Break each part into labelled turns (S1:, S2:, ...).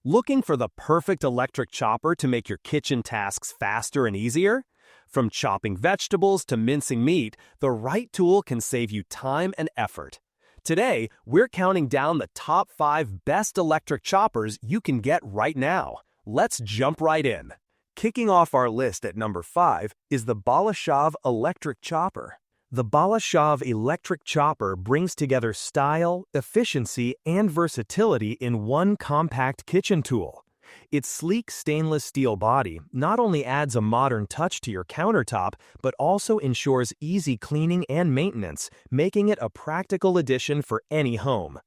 S1: Looking for the perfect electric chopper to make your kitchen tasks faster and easier? From chopping vegetables to mincing meat, the right tool can save you time and effort. Today, we're counting down the top 5 best electric choppers you can get right now. Let's jump right in. Kicking off our list at number 5 is the Balashov electric chopper. The Balashov electric chopper brings together style, efficiency, and versatility in one compact kitchen tool. Its sleek stainless steel body not only adds a modern touch to your countertop, but also ensures easy cleaning and maintenance, making it a practical addition for any home.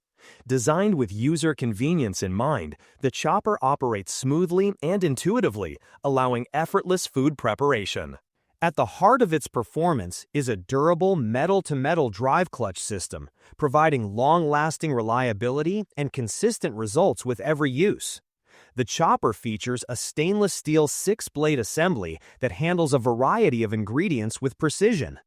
S1: Designed with user convenience in mind, the chopper operates smoothly and intuitively, allowing effortless food preparation. At the heart of its performance is a durable metal-to-metal drive clutch system, providing long-lasting reliability and consistent results with every use. The chopper features a stainless steel 6-blade assembly that handles a variety of ingredients with precision.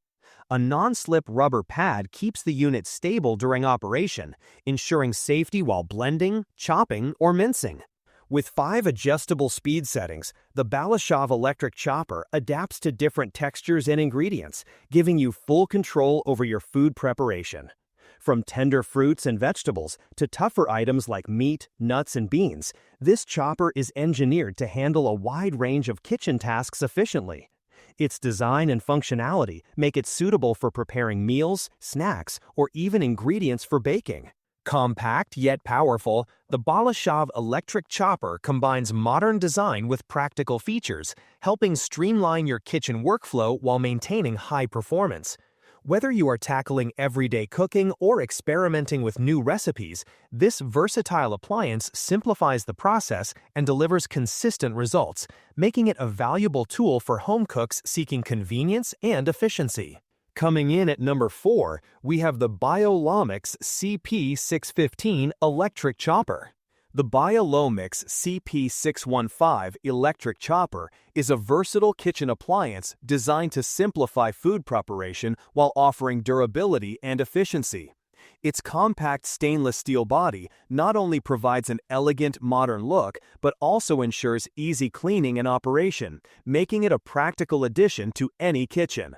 S1: A non-slip rubber pad keeps the unit stable during operation, ensuring safety while blending, chopping, or mincing. With 5 adjustable speed settings, the Balashov electric chopper adapts to different textures and ingredients, giving you full control over your food preparation. From tender fruits and vegetables to tougher items like meat, nuts, and beans, this chopper is engineered to handle a wide range of kitchen tasks efficiently. Its design and functionality make it suitable for preparing meals, snacks, or even ingredients for baking. Compact yet powerful, the Balashov electric chopper combines modern design with practical features, helping streamline your kitchen workflow while maintaining high performance. Whether you are tackling everyday cooking or experimenting with new recipes, this versatile appliance simplifies the process and delivers consistent results, making it a valuable tool for home cooks seeking convenience and efficiency. Coming in at number 4, we have the Biolomix CP615 electric chopper. The Biolomix CP615 electric chopper is a versatile kitchen appliance designed to simplify food preparation while offering durability and efficiency. Its compact stainless steel body not only provides an elegant modern look, but also ensures easy cleaning and operation, making it a practical addition to any kitchen.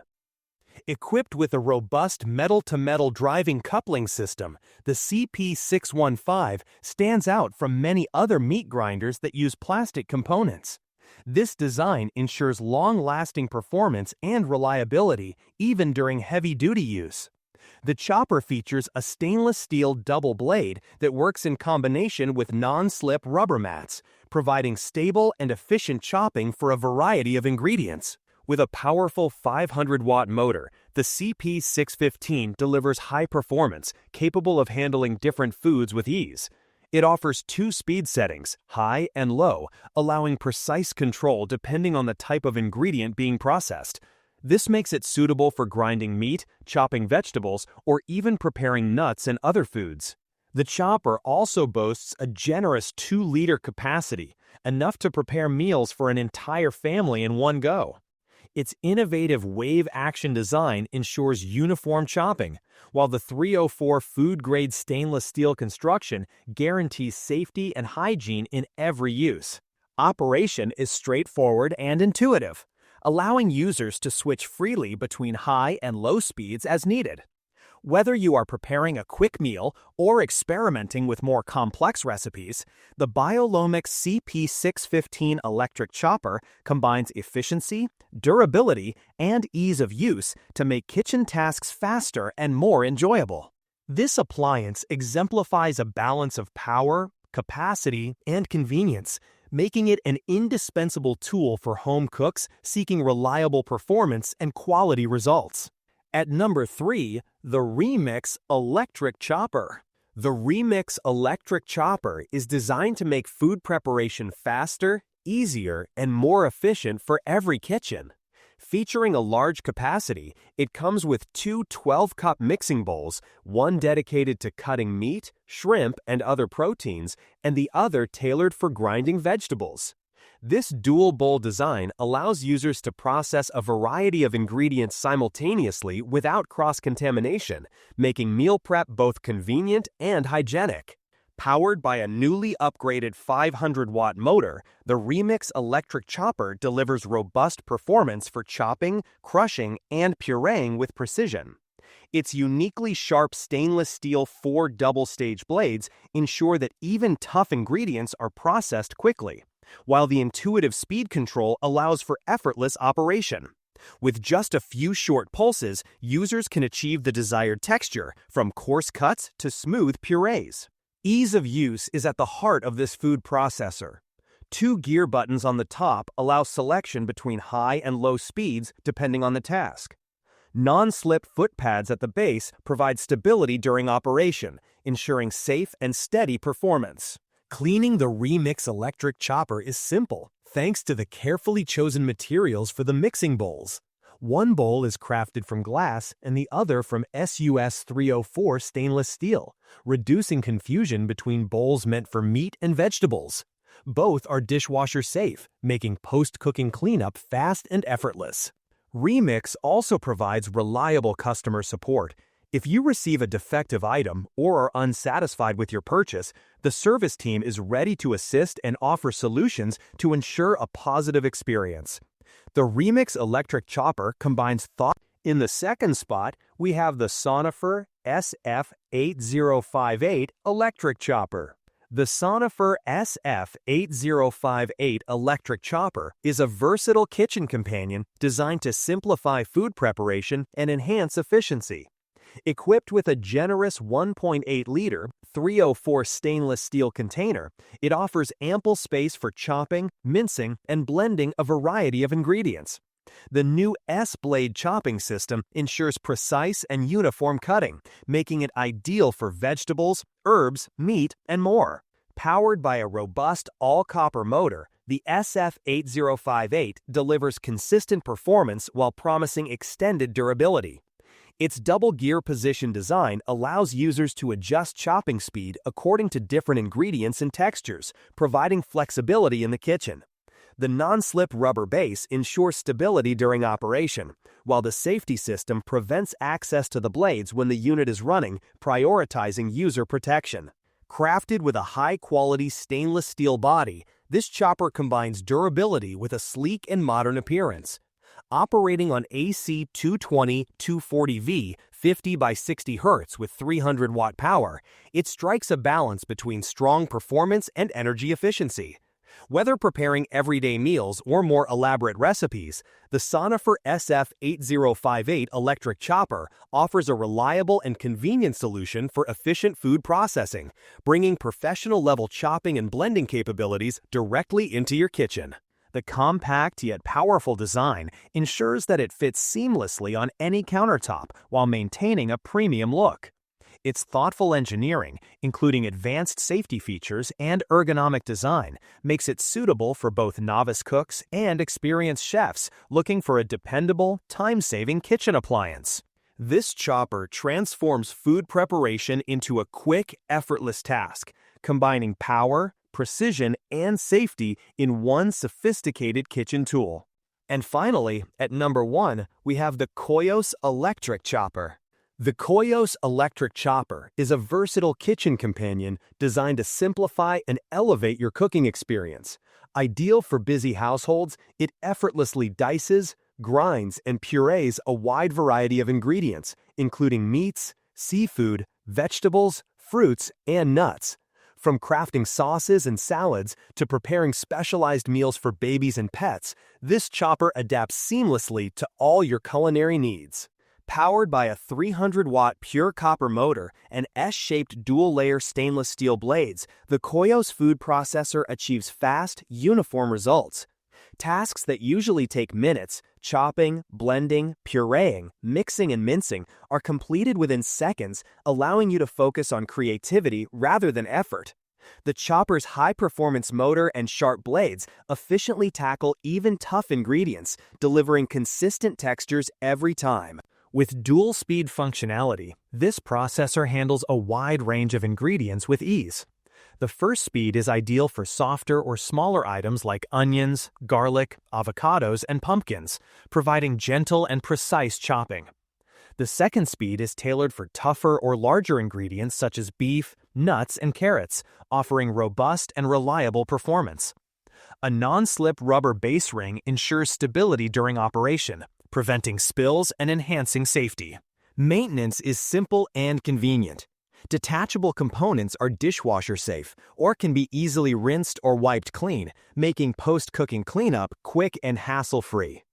S1: Equipped with a robust metal-to-metal driving coupling system, the CP615 stands out from many other meat grinders that use plastic components. This design ensures long-lasting performance and reliability even during heavy-duty use. The chopper features a stainless steel double blade that works in combination with non-slip rubber mats, providing stable and efficient chopping for a variety of ingredients. With a powerful 500-watt motor, the CP615 delivers high performance, capable of handling different foods with ease. It offers 2 speed settings, high and low, allowing precise control depending on the type of ingredient being processed. This makes it suitable for grinding meat, chopping vegetables, or even preparing nuts and other foods. The chopper also boasts a generous 2-liter capacity, enough to prepare meals for an entire family in one go. Its innovative wave-action design ensures uniform chopping, while the 304 food-grade stainless steel construction guarantees safety and hygiene in every use. Operation is straightforward and intuitive, allowing users to switch freely between high and low speeds as needed. Whether you are preparing a quick meal or experimenting with more complex recipes, the Biolomix CP615 electric chopper combines efficiency, durability, and ease of use to make kitchen tasks faster and more enjoyable. This appliance exemplifies a balance of power, capacity, and convenience, making it an indispensable tool for home cooks seeking reliable performance and quality results. At number 3, the Reemix electric chopper. The Reemix electric chopper is designed to make food preparation faster, easier, and more efficient for every kitchen. Featuring a large capacity, it comes with 2 12-cup mixing bowls, one dedicated to cutting meat, shrimp, and other proteins, and the other tailored for grinding vegetables. This dual bowl design allows users to process a variety of ingredients simultaneously without cross-contamination, making meal prep both convenient and hygienic. Powered by a newly upgraded 500-watt motor, the Reemix electric chopper delivers robust performance for chopping, crushing, and pureeing with precision. Its uniquely sharp stainless steel 4 double-stage blades ensure that even tough ingredients are processed quickly, while the intuitive speed control allows for effortless operation. With just a few short pulses, users can achieve the desired texture, from coarse cuts to smooth purees. Ease of use is at the heart of this food processor. 2 gear buttons on the top allow selection between high and low speeds depending on the task. Non-slip foot pads at the base provide stability during operation, ensuring safe and steady performance. Cleaning the Reemix electric chopper is simple, thanks to the carefully chosen materials for the mixing bowls. One bowl is crafted from glass and the other from SUS 304 stainless steel, reducing confusion between bowls meant for meat and vegetables. Both are dishwasher safe, making post-cooking cleanup fast and effortless. Reemix also provides reliable customer support. If you receive a defective item or are unsatisfied with your purchase, the service team is ready to assist and offer solutions to ensure a positive experience. The Reemix electric chopper combines thought. In the second spot, we have the Sonifer SF8058 electric chopper. The Sonifer SF8058 electric chopper is a versatile kitchen companion designed to simplify food preparation and enhance efficiency. Equipped with a generous 1.8-liter 304 stainless steel container, it offers ample space for chopping, mincing, and blending a variety of ingredients. The new S-blade chopping system ensures precise and uniform cutting, making it ideal for vegetables, herbs, meat, and more. Powered by a robust all-copper motor, the SF8058 delivers consistent performance while promising extended durability. Its double-gear position design allows users to adjust chopping speed according to different ingredients and textures, providing flexibility in the kitchen. The non-slip rubber base ensures stability during operation, while the safety system prevents access to the blades when the unit is running, prioritizing user protection. Crafted with a high-quality stainless steel body, this chopper combines durability with a sleek and modern appearance. Operating on AC 220/240V 50 by 60 Hz with 300-watt power, it strikes a balance between strong performance and energy efficiency. Whether preparing everyday meals or more elaborate recipes, the Sonifer SF8058 electric chopper offers a reliable and convenient solution for efficient food processing, bringing professional-level chopping and blending capabilities directly into your kitchen. The compact yet powerful design ensures that it fits seamlessly on any countertop while maintaining a premium look. Its thoughtful engineering, including advanced safety features and ergonomic design, makes it suitable for both novice cooks and experienced chefs looking for a dependable, time-saving kitchen appliance. This chopper transforms food preparation into a quick, effortless task, combining power, precision, and safety in one sophisticated kitchen tool. And finally, at number 1, we have the Koios electric chopper. The Koios electric chopper is a versatile kitchen companion designed to simplify and elevate your cooking experience. Ideal for busy households, it effortlessly dices, grinds, and purees a wide variety of ingredients, including meats, seafood, vegetables, fruits, and nuts. From crafting sauces and salads to preparing specialized meals for babies and pets, this chopper adapts seamlessly to all your culinary needs. Powered by a 300-watt pure copper motor and S-shaped dual-layer stainless steel blades, the Koios food processor achieves fast, uniform results. Tasks that usually take minutes, chopping, blending, pureeing, mixing, and mincing, are completed within seconds, allowing you to focus on creativity rather than effort. The chopper's high-performance motor and sharp blades efficiently tackle even tough ingredients, delivering consistent textures every time. With dual-speed functionality, this processor handles a wide range of ingredients with ease. The first speed is ideal for softer or smaller items like onions, garlic, avocados, and pumpkins, providing gentle and precise chopping. The second speed is tailored for tougher or larger ingredients such as beef, nuts, and carrots, offering robust and reliable performance. A non-slip rubber base ring ensures stability during operation, preventing spills and enhancing safety. Maintenance is simple and convenient. Detachable components are dishwasher safe or can be easily rinsed or wiped clean, making post-cooking cleanup quick and hassle-free.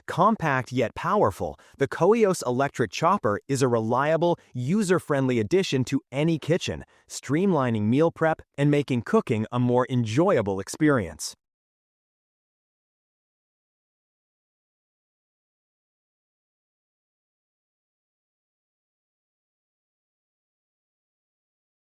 S1: Compact yet powerful, the Koios electric chopper is a reliable, user-friendly addition to any kitchen, streamlining meal prep and making cooking a more enjoyable experience.